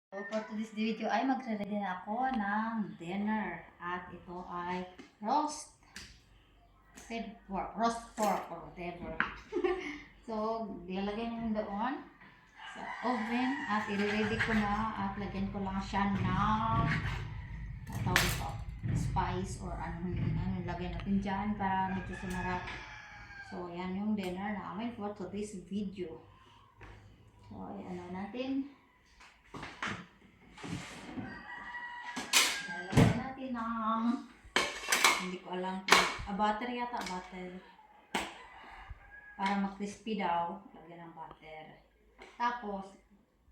So, for today's video ay magre-ready na ako ng dinner. At ito ay roast pork or whatever. So, ilalagay nyo doon sa oven at i-ready ko na at lagyan ko lang siya ng tawag ito, spice or ano lagyan natin dyan para medyo sumarap. So, yan yung dinner namin for today's video. So, ano natin. Lalagyan natin ng hindi ko alam kung butter yata, butter. Para mag-crispy daw, lagyan ng butter. Tapos,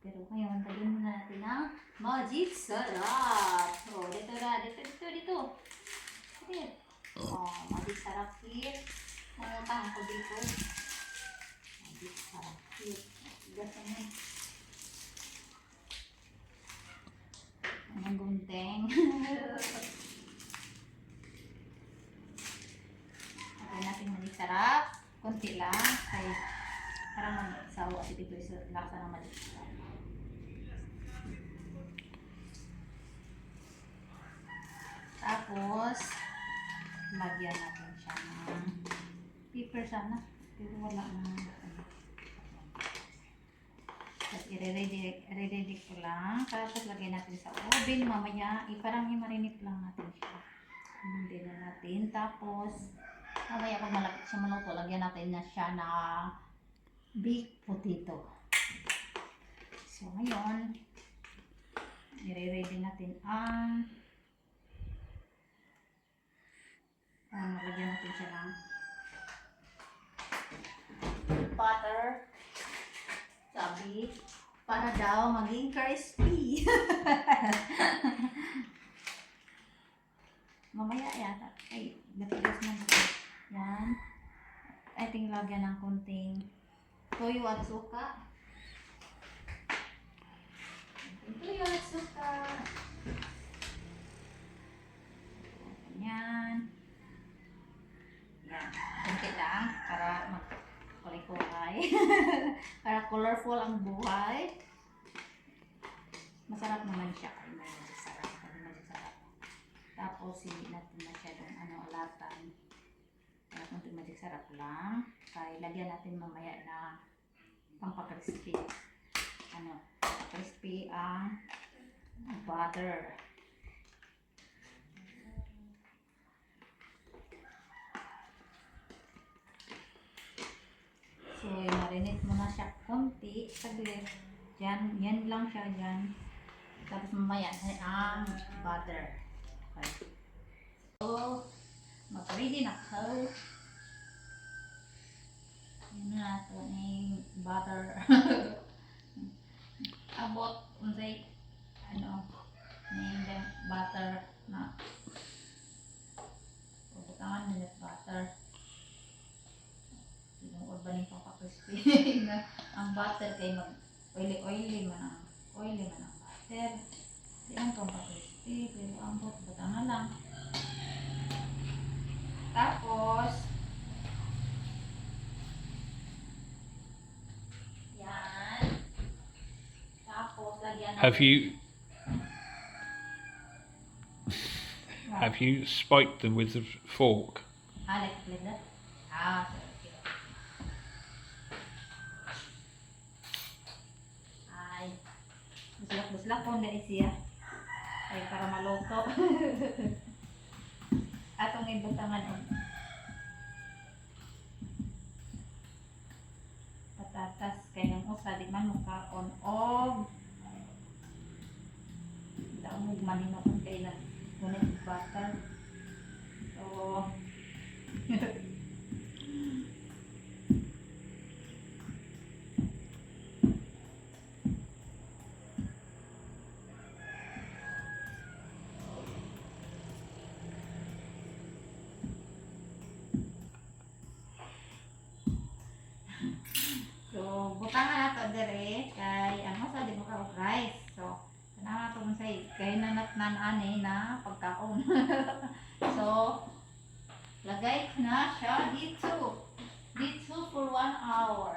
pero ngayon, lagyan muna natin ng magic sarap. So, dito na, dito. Oh, magic sarap here. Mangutang ako dito. Magic sarap here. Gasan yun. Anong gunteng. Lagyan natin magic sarap. Kunti lang. Kaya parang mag-sawa si Tito sa lasa ng magic sarap. Tapos, lagyan natin siya ng pepper sana. Pero wala naman. Tapos, i-ready ko lang. Tapos, lagyan natin sa oven. Mamaya, parang i-marinate lang natin siya. Hindi na natin. Tapos, mamaya pag malapit siya maluto, lagyan natin na siya ng baked potato. So, ngayon, i-ready natin ang lagyan natin siya ng butter. Sabi, para daw maging crispy. Mamaya yata. Ay, napigas na ito. Yan. I think lagyan ng konting toyo at suka. Toyo at suka. Yan. Yan. Kunti lang para mag-kulay-kulay. Para colorful ang buhay. Masarap naman siya. Ay, masarap. Tapos, hindi natin masyadong alatan. Para kunti magic sarap lang. Kaya lagyan natin mamaya na pampakrispy. Crispy ang butter. So, i-marinate mo na siya konti. Saglit. Yan lang siya dyan. Tapos mamaya ang butter. Okay. So, mag-ready na ako. Yan na ito ng butter. Abot unsay ng butter na pubutangan nila butter. Tinuod ba nito pa-crispy na ang butter kay mag-oily man ang butter. Di ang pa-crispy pero ang butangan lang. Tapos yan. Tapos lagyan Have you spiked them with a fork? like that? Okay. Ay, buslak po na siya. Ay, para maluto. Atong ibutangan patatas kay nang usa di man mukaon og daog manino kung kailan ngunit butter. So butangan nato dire kay ang masa di maka rice. So kana nato unsay kay nanatnan ani na pagkaon. So lagay ko na siya dito for 1 hour.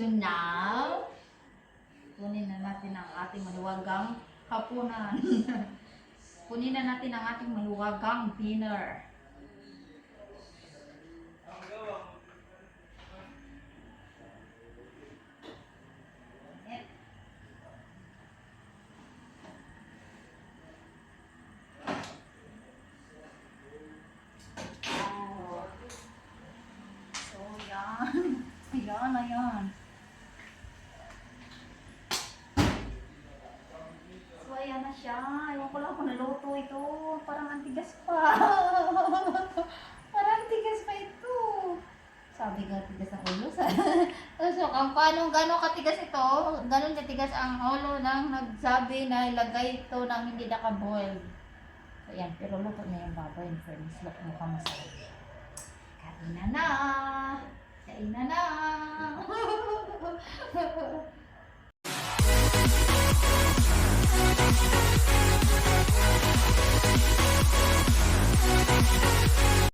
So now, kunin na natin ang ating maluwagang hapunan. Kunin na natin ang ating maluwagang dinner. Ayan. Oh. So, yan. Yan na yan. So, ayan na siya. Ewan ko lang kung naluto ito. Parang antigas pa. Parang antigas pa ito. Sabi nga, tigas ang ulo. So, kung gano'ng katigas ito, gano'ng katigas ang ulo nang nagsabi na ilagay ito ng hindi naka-boiled. So, ayan. Pero luto na yung baboy. In fairness, luto mo ka masarap. Kain na na! Kain na na!